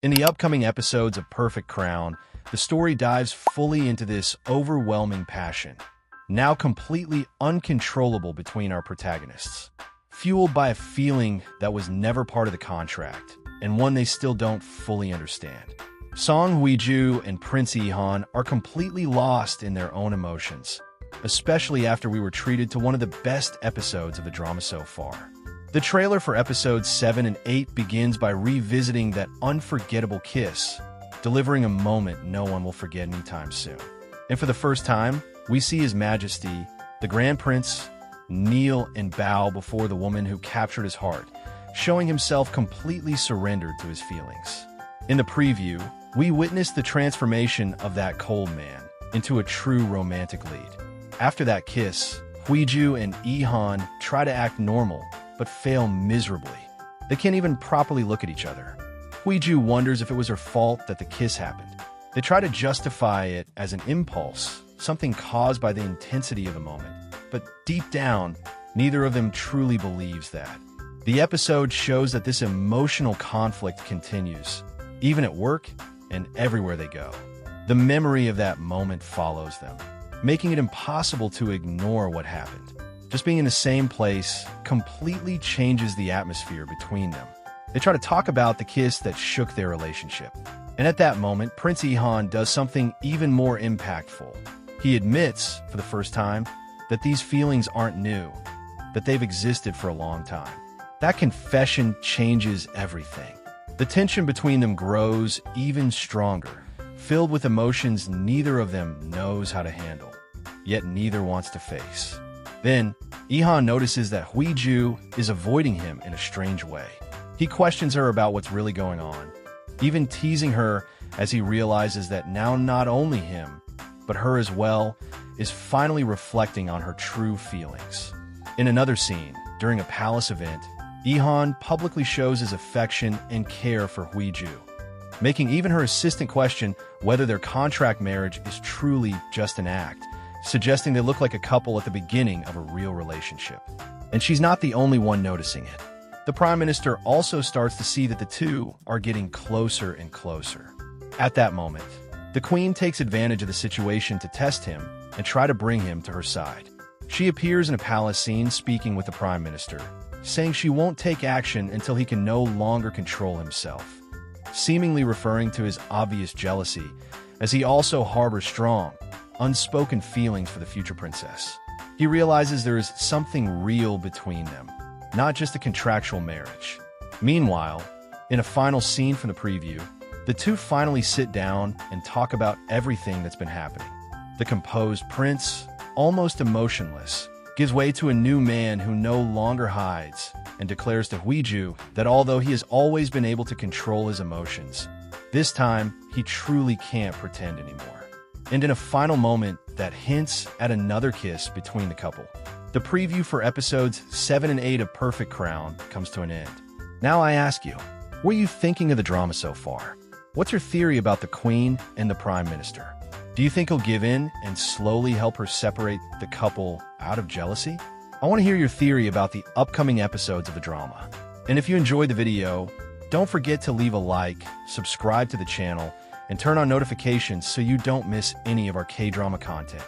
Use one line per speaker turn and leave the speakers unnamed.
In the upcoming episodes of Perfect Crown, the story dives fully into this overwhelming passion, now completely uncontrollable between our protagonists. Fueled by a feeling that was never part of the contract, and one they still don't fully understand. Song Hwi-ju and Prince Lee-han are completely lost in their own emotions, especially after we were treated to one of the best episodes of the drama so far. The trailer for episodes 7 and 8 begins by revisiting that unforgettable kiss, delivering a moment no one will forget anytime soon. And for the first time, we see His Majesty, the Grand Prince, kneel and bow before the woman who captured his heart, showing himself completely surrendered to his feelings. In the preview, we witness the transformation of that cold man into a true romantic lead. After that kiss, Hwi-ju and Lee-han try to act normal, but fail miserably. They can't even properly look at each other. Hwi-ju wonders if it was her fault that the kiss happened. They try to justify it as an impulse, something caused by the intensity of the moment. But deep down, neither of them truly believes that. The episode shows that this emotional conflict continues, even at work and everywhere they go. The memory of that moment follows them, making it impossible to ignore what happened. Just being in the same place completely changes the atmosphere between them. They try to talk about the kiss that shook their relationship. And at that moment, Prince Lee-han does something even more impactful. He admits, for the first time, that these feelings aren't new, that they've existed for a long time. That confession changes everything. The tension between them grows even stronger, filled with emotions neither of them knows how to handle, yet neither wants to face. Then, Lee-han notices that Hwi-ju is avoiding him in a strange way. He questions her about what's really going on, even teasing her as he realizes that now not only him, but her as well, is finally reflecting on her true feelings. In another scene, during a palace event, Lee-han publicly shows his affection and care for Hwi-ju, making even her assistant question whether their contract marriage is truly just an act, suggesting they look like a couple at the beginning of a real relationship. And she's not the only one noticing it. The Prime Minister also starts to see that the two are getting closer and closer. At that moment, the Queen takes advantage of the situation to test him and try to bring him to her side. She appears in a palace scene speaking with the Prime Minister, saying she won't take action until he can no longer control himself, seemingly referring to his obvious jealousy, as he also harbors strong, unspoken feelings for the future princess. He realizes there is something real between them, not just a contractual marriage. Meanwhile, in a final scene from the preview, the two finally sit down and talk about everything that's been happening. The composed prince, almost emotionless, gives way to a new man who no longer hides and declares to Hwi-ju that although he has always been able to control his emotions, this time he truly can't pretend anymore. And in a final moment that hints at another kiss between the couple, the preview for episodes 7 and 8 of Perfect Crown comes to an end. Now I ask you, what are you thinking of the drama so far? What's your theory about the Queen and the Prime Minister? Do you think he'll give in and slowly help her separate the couple out of jealousy? I want to hear your theory about the upcoming episodes of the drama. And if you enjoyed the video, don't forget to leave a like, subscribe to the channel, and turn on notifications so you don't miss any of our K-drama content.